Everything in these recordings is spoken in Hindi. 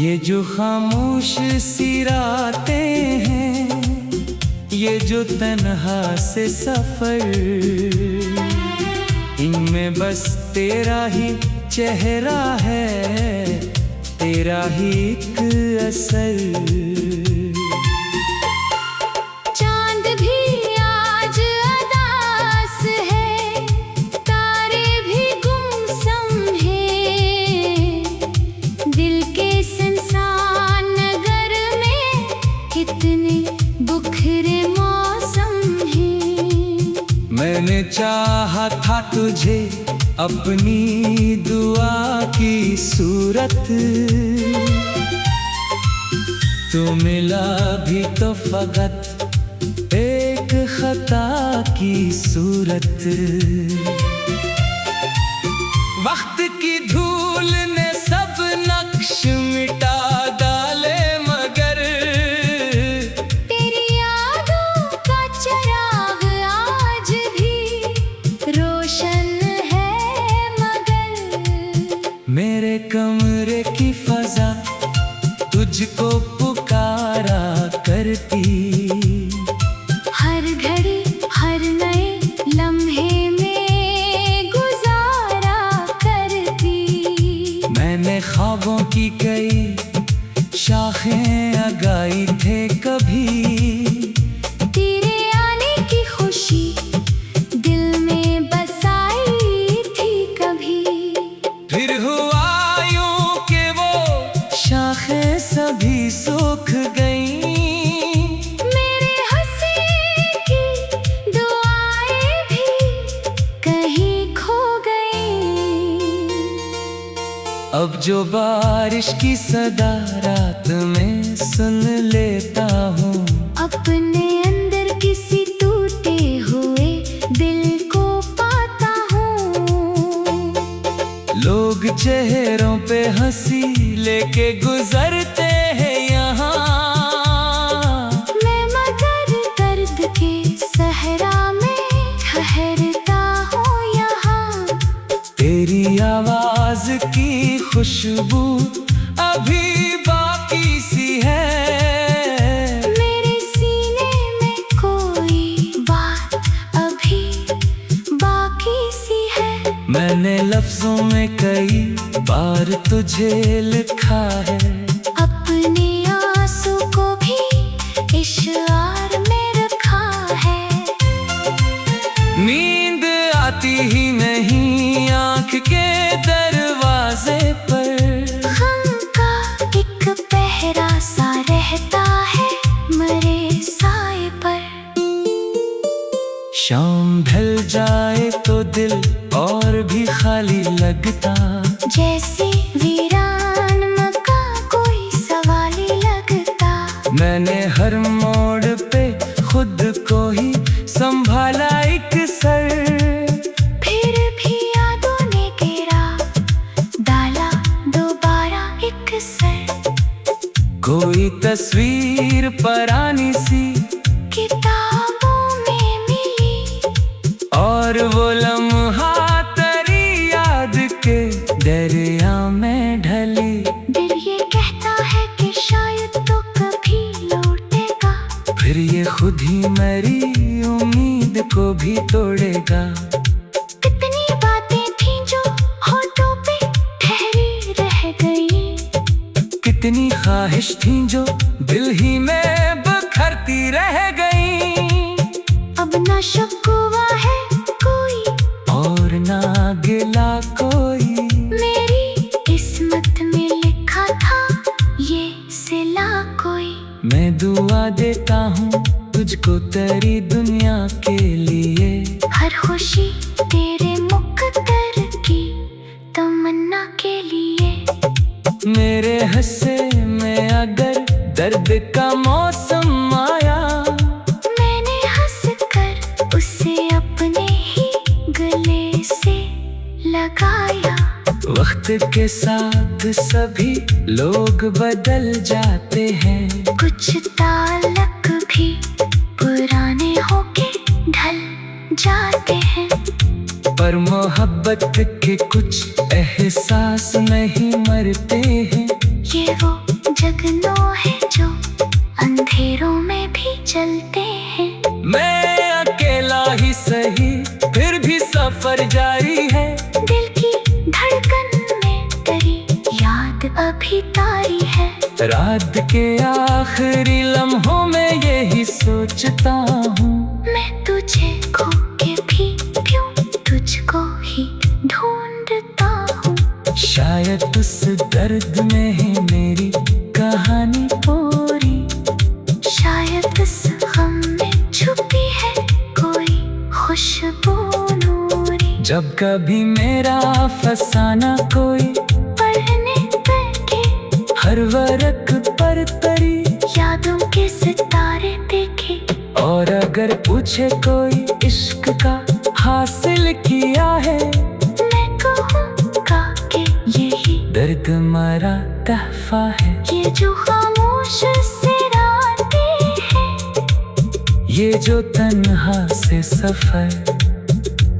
ये जो खामोश सी रातें हैं, ये जो तन्हा से सफर, इनमें बस तेरा ही चेहरा है, तेरा ही एक असर। चांद भी आज अदास है, तारे भी गुमसुम हैं, दिल के सुनसान नगर में कितने बिखरे मौसम हैं। मैंने चाहा था तुझे अपनी दुआ की सूरत, तो मिला भी तो फकत एक खता की सूरत। वक्त की धूल ने सब नक्श मिटा डाले, मगर तेरी यादों का चिराग आज भी रोशन है, मगर मेरे कमरे की फजा तुझको पुकारा करती। हर घड़ी हर नए लम्हे में गुजारा करती। मैंने ख्वाबों की कई शाखें लगाई थे कभी, तेरे आने की खुशी दिल में बसाई थी कभी। फिर हुआ यूं कि वो शाखें सभी सूख गईं। मेरे हंसी की दुआएं भी कहीं खो गईं। अब जो बारिश की सदा रात में सुन लेता हूँ, अपने अंदर किसी टूटे हुए दिल को पाता हूँ। लोग चेहरों पे हंसी लेके गुजरते हैं यहाँ, मैं मगर दर्द के सहरा में ठहरता हूँ यहाँ। तेरी आवाज की खुशबू अभी बाकी सी है। मेरे सीने में कोई बात अभी बाकी सी है। मैंने लफ्जों में कई बार तुझे लिखा है, अपने आंसू को भी इशार में रखा है। नींद आती ही नहीं आँख के दरवाजे पर, गम का एक पहरा सा रहता है मरे साए पर। शाम ढल जाए तो दिल और भी खाली लगता, जैसे वीरान मकान कोई सवाली लगता। मैंने हर मोड़ पे खुद को ही संभाला एक सर। फिर भी यादों ने घेरा डाला दोबारा एक सर। कोई तस्वीर पुरानी सी किताबों में मिली, और वो लम्हा तेरी याद के दरिया में ढली। दिल ये कहता है कि शायद तो कभी लौटेगा, फिर ये खुद ही मेरी उम्मीद को भी तोड़ेगा। कितनी बातें थीं जो होठों पे ठहरी रह गई, कितनी ख्वाहिश थी जो दिल ही में बिखरती रह गई। अब ना शिकवा है कोई और ना गिला कोई, मेरी किस्मत में लिखा था ये सिला कोई। मैं दुआ देता हूँ तुझको तेरी दुनिया के लिए, हर खुशी तेरे मुकद्दर की तमन्ना के लिए। मेरे हिस्से में अगर दर्द का मौसम आया, मैंने हंस कर उसे अपने ही गले से लगाया। वक्त के साथ सभी लोग बदल जाते हैं, कुछ ताल्लुक भी पुराने होके ढल जाते हैं। पर मोहब्बत के कुछ एहसास नहीं मरते हैं। ये वो जगनों है जो अंधेरों में भी जलते हैं। मैं अकेला ही सही फिर भी सफर जारी है। दिल की धड़कन में तेरी याद अभी तारी है। रात के आखिरी लम्हों में यही सोचता हूँ, मैं तुझे खो के भी क्यों तुझको ही ढूंढता हूँ। शायद उस दर्द में है मेरी कहानी पूरी। शायद इस गम में छुपी है कोई खुशबू नूरी। जब कभी मेरा फसाना कोई पढ़ने बैठे हर वर्क पर तरी, यादों के सितारे देखे। और अगर पूछे कोई इश्क का हासिल किया है, मैं कहूँगा कि यही दर्द मरा तहफा है। ये जो खामोश से रातें हैं, ये जो तन्हा से सफर,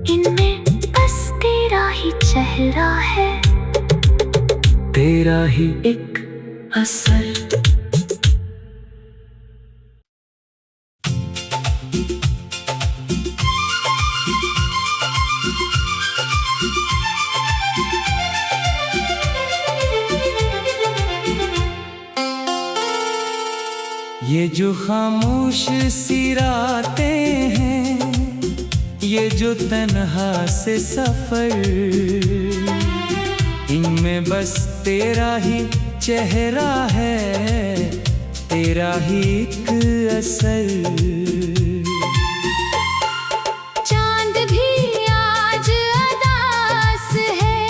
इनमें बस तेरा ही चेहरा है। तेरा ही एक असर। ये जो खामोश सी रातें हैं, ये जो तन्हा से सफर, इनमें बस तेरा ही चेहरा है, तेरा ही एक असर। चांद भी आज अदास है,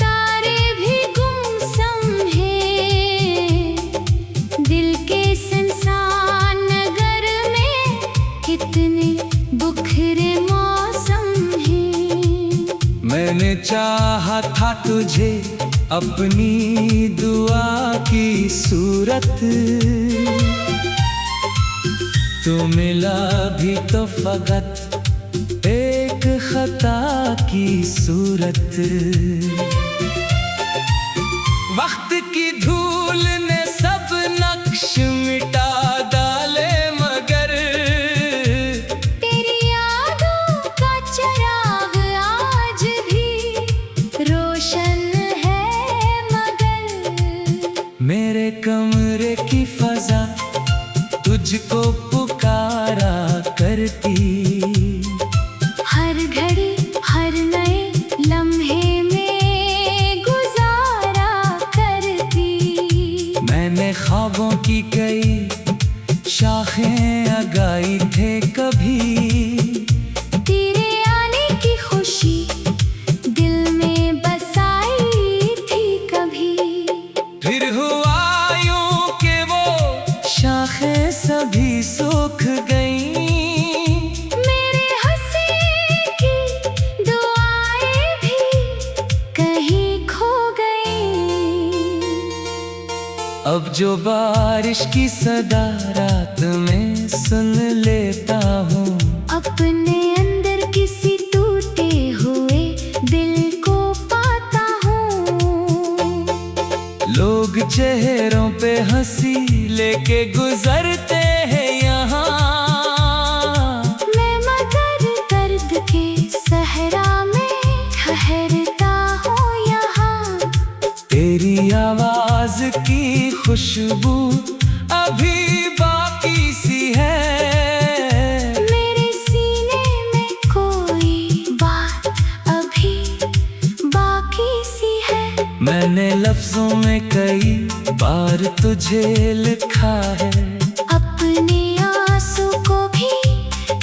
तारे भी गुमसुम हैं। दिल के सुनसान नगर में कितने बिखरे मौसम हैं। मैंने चाहा था तुझे अपनी दुआ की सूरत, तो मिला भी तो फकत एक खता की सूरत। वक्त की धूल ने सब नक्श मिटा डाले, मगर तेरी यादों का चिराग आज भी रोशन है। मगर मेरे कमरे की फजा तुझको पुकारा करती, हर घड़ी हर नए लम्हे में गुजारा करती। मैंने ख्वाबों की कई शाखें लगाई थे कभी, तेरे आने की खुशी दिल में बसाई थी कभी। फिर हुआ यूं कि वो शाखें सभी सूख गईं। मेरे हंसी की दुआएं भी कहीं खो गईं। अब जो बारिश की सदा रात में सुन लेता हूँ, अपने अंदर किसी टूटे हुए दिल को पाता हूँ। लोग चेहरों पे हंसी लेके गुजरते हैं यहाँ, मैं मगर दर्द के सहरा में ठहरता हूँ यहाँ। तेरी आवाज की खुशबू अभी बाकी सी है। मेरे सीने में कोई बात अभी बाकी सी है। मैंने लफ्जों में कई बार तुझे लिखा है, अपने आंसू को भी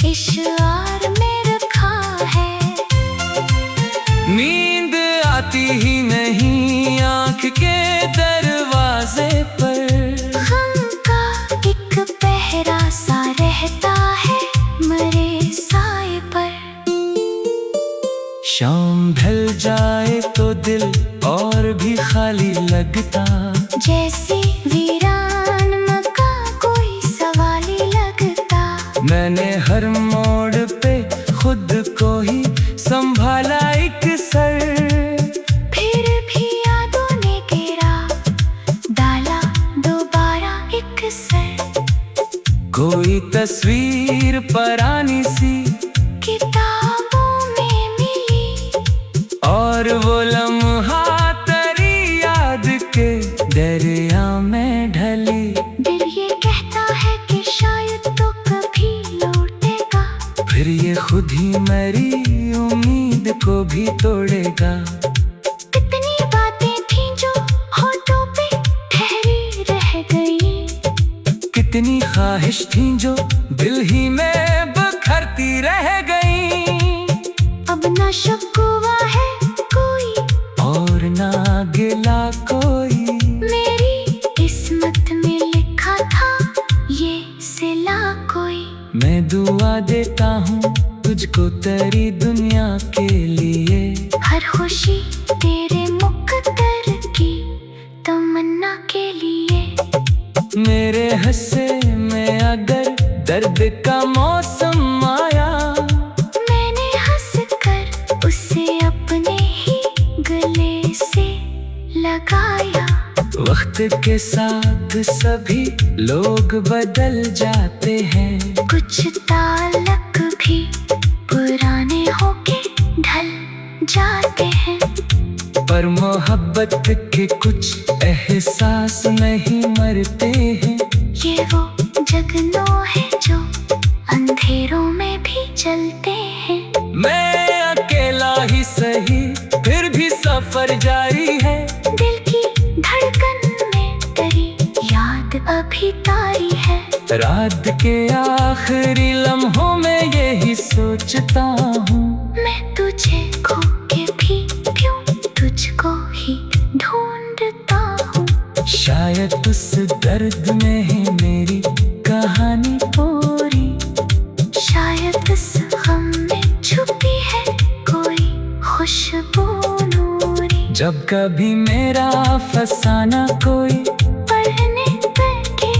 इशार में रखा है। नींद आती ही नहीं आँख के दरवाजे पर, गम का एक पहरा सा रहता है मरे साए पर। शाम ढल जाए तो दिल और भी खाली लगता, जैसे वीरान मकान कोई सवाली लगता। मैंने हर मोड़ पे खुद को ही संभाला एक सर। कोई तस्वीर पुरानी सी किताबों में मिली, और वो लम्हा तेरी याद के दरिया में ढली। दिल ये कहता है कि शायद तो कभी लौटेगा, फिर ये खुद ही मेरी उम्मीद को भी तोड़ेगा। कितनी बातें थीं जो होठों पे ठहरी रह गई, कितनी ख्वाहिश थी जो दिल ही में बिखरती रह गई। अब ना शिकवा है कोई और ना गिला कोई, मेरी किस्मत में लिखा था ये सिला कोई। मैं दुआ देता हूँ तुझको तेरी दुनिया के लिए, हर खुशी तेरे मुकद्दर की तमन्ना के लिए। मेरे हिस्से में अगर दर्द का मौसम आया, मैंने हंस कर उसे अपने ही गले से लगाया। वक्त के साथ सभी लोग बदल जाते हैं, कुछ ताल्लुक भी पुराने होके ढल जाते हैं, पर मोहब्बत के कुछ एहसास नहीं मरते हैं। ये वो जगनों है जो अंधेरों में भी जलते हैं। मैं अकेला ही सही फिर भी सफर जारी है, दिल की धड़कन में तेरी याद अभी तारी है। रात के आखिरी लम्हों में यही सोचता हूँ, मैं तुझे खो के भी क्यों तुझको ही ढूंढता हूँ। शायद उस दर्द में है मेरी कहानी पूरी, शायद इस गम में छुपी है कोई खुशबू नूरी। जब कभी मेरा फसाना कोई पढ़ने बैठे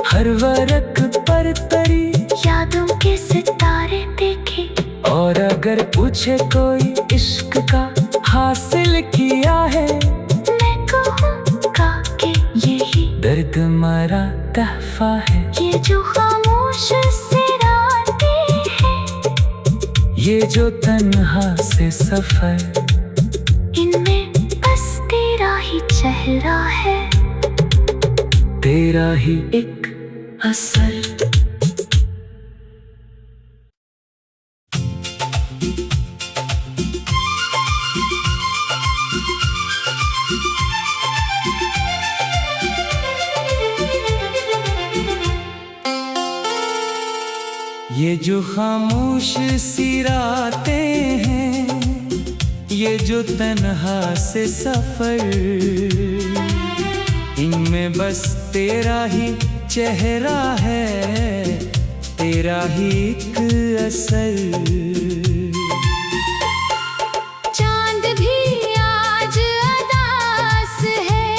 हर वर्क पर तरी, यादों के सितारे देखे, और अगर पूछे कोई इश्क का हासिल किया है, मैं कहूँगा कि यही दर्द मरा तहफा है। ये जो खामोश से रातें हैं, ये जो तन्हा से सफर, इनमें बस तेरा ही चेहरा है, तेरा ही एक असर। ये जो खामोश सी रातें हैं, ये जो तन्हा से सफर, इनमें बस तेरा ही चेहरा है, तेरा ही एक असर। चांद भी आज अदास है,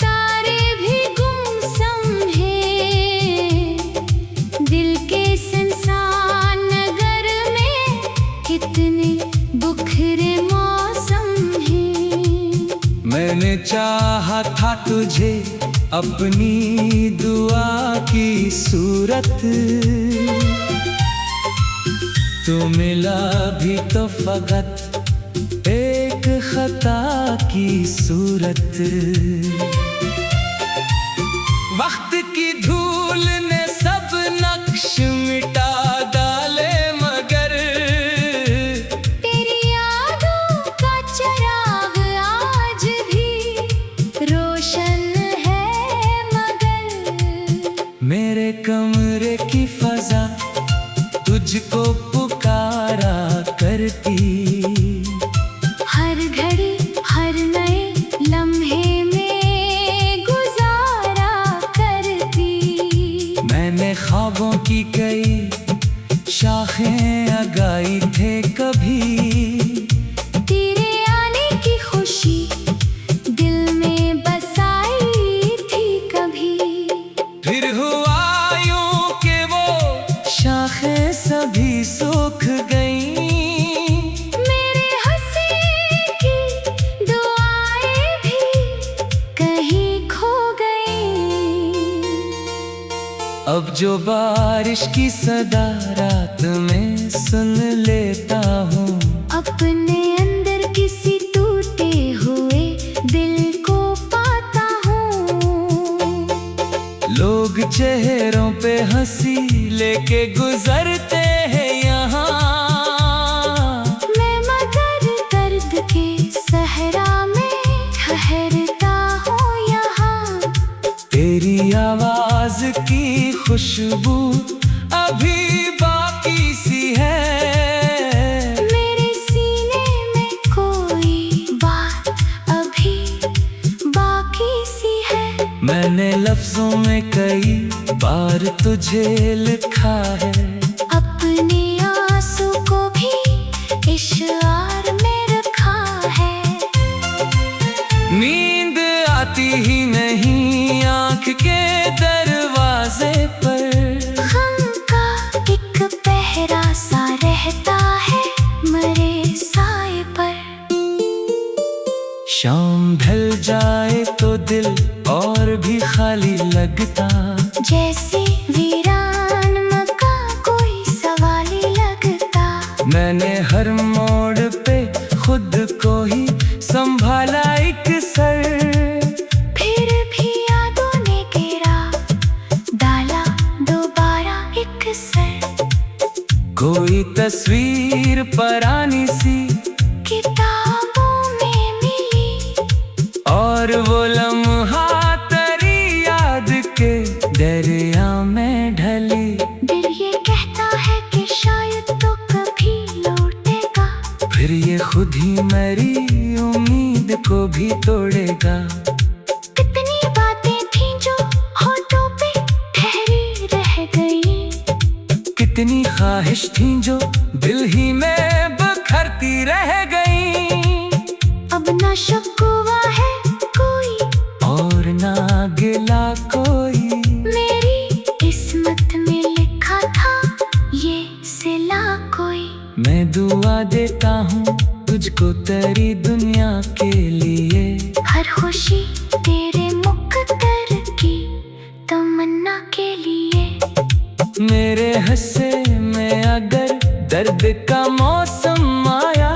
तारे भी गुमसुम हैं, दिल के सुनसान नगर में कितने बिखरे मौसम हैं। मैंने चाहा था तुझे अपनी दुआ की सूरत, तो मिला भी तो फकत एक खता की सूरत। वक्त की धूल ने सब नक्श मिटा डाले, मगर तेरी यादों का चिराग आज भी रोशन है, मगर मेरे कमरे की फजा तुझको पुकारा करती, हर घड़ी हर नए लम्हे में गुजारा करती। मैंने ख्वाबों की कई शाखें लगाई थे कभी, तेरे आने की खुशी दिल में बसाई थी कभी। फिर हुआ यूं कि वो शाखें सभी सूख गईं, मेरे हंसी की दुआएं भी कहीं खो गईं। अब जो बारिश की सदा रात में सुन लेता हूँ, अपने अंदर किसी टूटे हुए दिल को पाता हूँ। लोग चेहरों पे हंसी लेके गुजरते हैं यहाँ, मैं मगर दर्द के सहरा में ठहरता हूँ यहाँ। तेरी आवाज की खुशबू अभी बाकी सी है, मेरे सीने में कोई बात अभी बाकी सी है। मैंने लफ्जों में कई बार तुझे लिखा है, अपने आंसू को भी इशार में रखा है। नींद आती ही नहीं आँख के दरवाजे पर, गम का एक पहरा सा रहता है मरे साए पर। शाम ढल जाए तो दिल और भी खाली लगता, जैसे वीरान मकान कोई सवाली लगता। मैंने हर मोड़ पे खुद को ही संभाला एक सर, फिर भी यादों ने घेरा डाला दोबारा एक सर। कोई तस्वीर पुरानी सी किताबों में मिली, और वो लम्हा तेरी याद के दरिया में ढली। दिल ये कहता है कि शायद तो कभी लौटेगा, फिर ये खुद ही मेरी उम्मीद को भी तोड़ेगा। कितनी बातें थीं जो होठों पे ठहरी रह गई, कितनी ख्वाहिश थी जो दिल ही में बिखरती रह गई। अब ना शिकवा है कोई और ना गिला कोई, मेरी किस्मत में लिखा था ये सिला कोई। मैं दुआ देता हूँ तुझको तेरी दुनिया के लिए, हर खुशी तेरे मुकद्दर की तमन्ना के लिए। मेरे हिस्से में अगर दर्द का मौसम आया,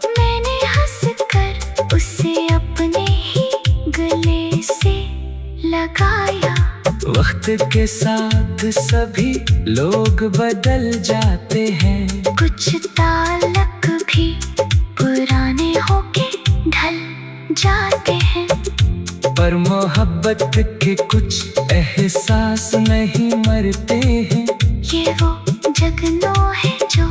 मैंने हंसकर उसे अपने ही गले से लगाया। वक्त के साथ सभी लोग बदल जाते हैं, कुछ ताल्लुक भी पुराने होके ढल जाते हैं, पर मोहब्बत के कुछ एहसास नहीं मरते हैं। ये वो जगनों है जो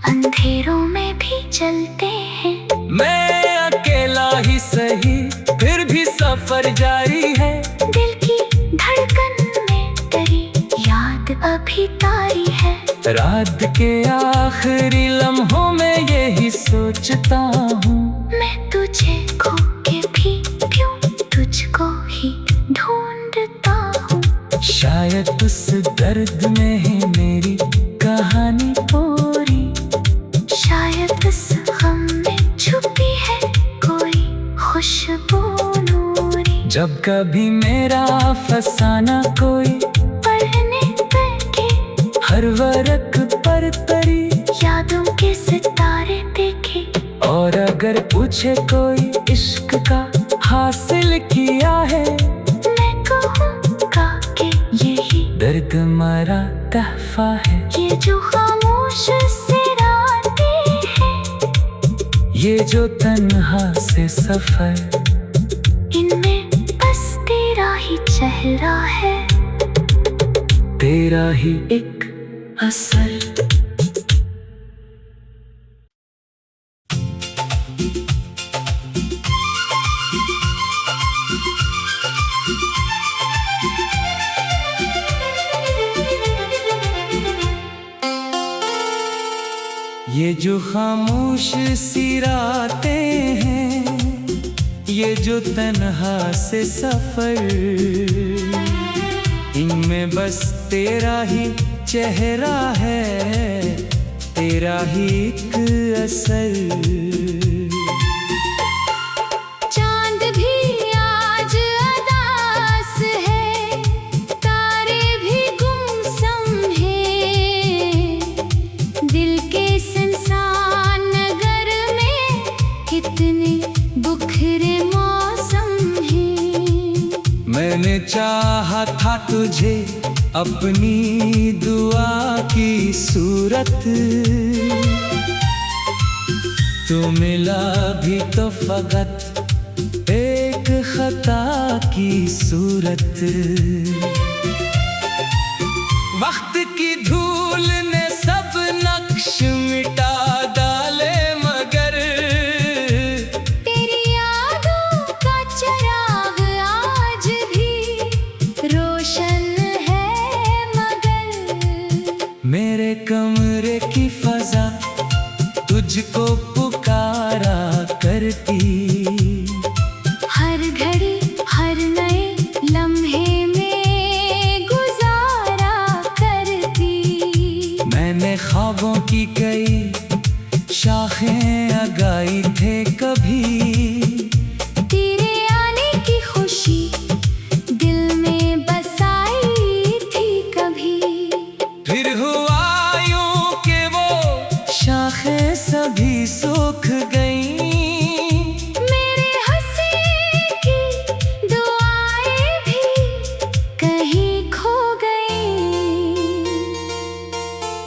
अंधेरों में भी जलते हैं। मैं अकेला ही सही फिर भी सफर जारी है, दिल की धड़कन में तेरी याद अभी तारी है। रात के आखिरी लम्हों में यही सोचता हूँ, मैं तुझे खो के भी क्यों तुझको ही ढूंढता हूँ। शायद उस दर्द में है मेरी कहानी पूरी, शायद उस गम में छुपी है कोई खुशबू नूरी। जब कभी मेरा फसाना कोई पढ़ने बैठे हर वर्क पर तरी, यादों के सितारे देखे, और अगर पूछे कोई इश्क का हासिल किया है, मैं कहूँगा कि यही दर्द मरा तहफा है। ये जो खामोश से रातें हैं, ये जो तन्हा से सफर, इनमें बस तेरा ही चेहरा है, तेरा ही एक असर। ये जो खामोश सी रातें हैं, ये जो तन्हा से सफर, इनमें बस तेरा ही चेहरा है, तेरा ही एक असर। चांद भी आज अदास है, तारे भी चाहा था तुझे अपनी दुआ की सूरत, तू मिला भी तो फकत एक खता की सूरत। वक्त की धूल ने सब नक्श मिटा डाले मगर तेरी यादों का चिराग आज भी रोशन है मगर। मेरे कमरे की फजा तुझको पुकारा करती, हर घड़ी हर नए लम्हे में गुजारा करती। मैंने ख्वाबों की कई शाखें लगाई थे कभी, तेरे आने की खुशी दिल में बसाई थी कभी। फिर हुआ यूं कि वो शाखें सभी सूख गईं, मेरे हंसी की दुआएं भी कहीं खो गईं।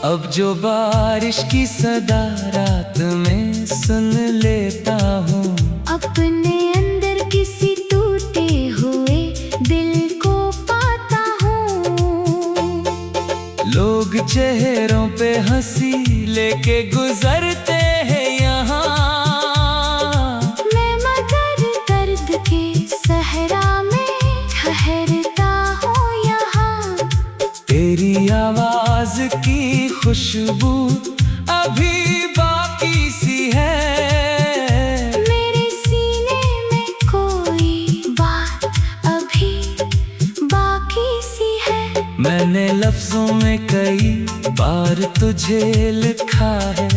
अब जो बारिश की सदा रात में सुन लेता हूँ, अपने अंदर किसी टूटे हुए दिल को पाता हूँ। लोग चेहरों पे हंसी लेके गुजरते हैं यहाँ, मैं मगर दर्द के सहरा में ठहरता हूँ यहाँ। तेरी आवाज की खुशबू अभी बाकी सी है, मेरे सीने में कोई बात अभी बाकी सी है। मैंने लफ्जों में कई बार तुझे लिखा है,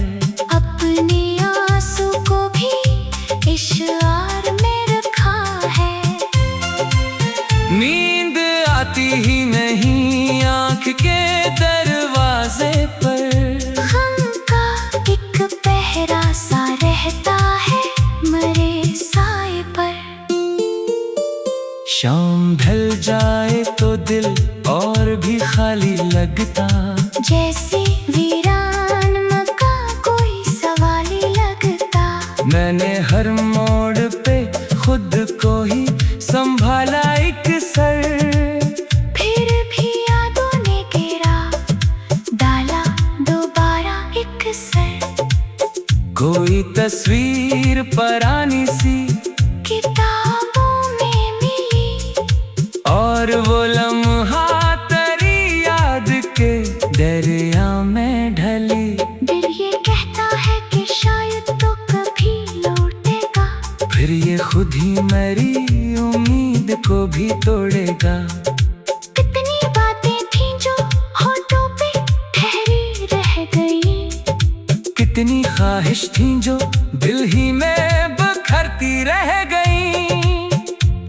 अपने आंसू को भी इशार में रखा है। नींद आती ही नहीं आँख के दरवाजे पर, गम का एक पहरा सा रहता है मरे साए पर। शाम ढल जाए तो दिल और भी खाली लगता, जैसे वीरान मकान कोई सवाली लगता। मैंने हर मोड़ पे खुद को ही संभाला एक सर, फिर भी यादों ने घेरा डाला दोबारा एक सर। कोई तस्वीर पुरानी सी किताबों में मिली और वो लम्हा तेरी याद के दरिया में ढली। दिल ये कहता है कि शायद तो कभी लौटेगा, फिर ये खुद ही मेरी उम्मीद को भी तोड़ेगा। कितनी बातें थीं जो होठों पे ठहरी रह गई, कितनी ख्वाहिश थी जो दिल ही में बिखरती रह गई।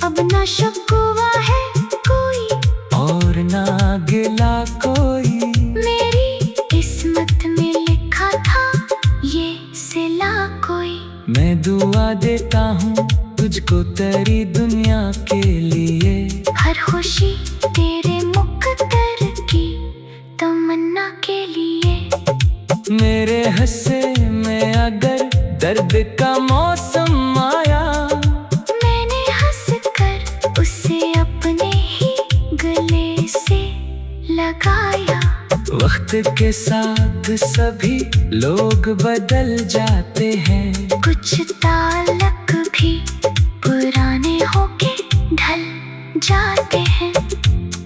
अब ना शिकवा है कोई और ना गिला कोई, मेरी किस्मत में लिखा था ये सिला कोई। मैं दुआ देता हूँ तुझको तेरी दुनिया के लिए, हर खुशी तेरे मुकद्दर की तमन्ना के लिए। मेरे हिस्से में अगर दर्द का मौसम आया, मैंने हंस कर उसे अपने ही गले से लगाया। वक्त के साथ सभी लोग बदल जाते हैं, कुछ ताल्लुक भी पुराने होके ढल जाते हैं,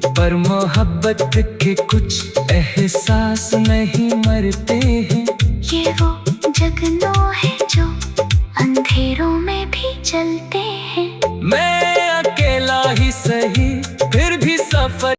पर मोहब्बत के कुछ एहसास नहीं मरते हैं। ये वो जगनों है जो अंधेरों में भी जलते हैं। मैं अकेला ही सही फिर भी सफर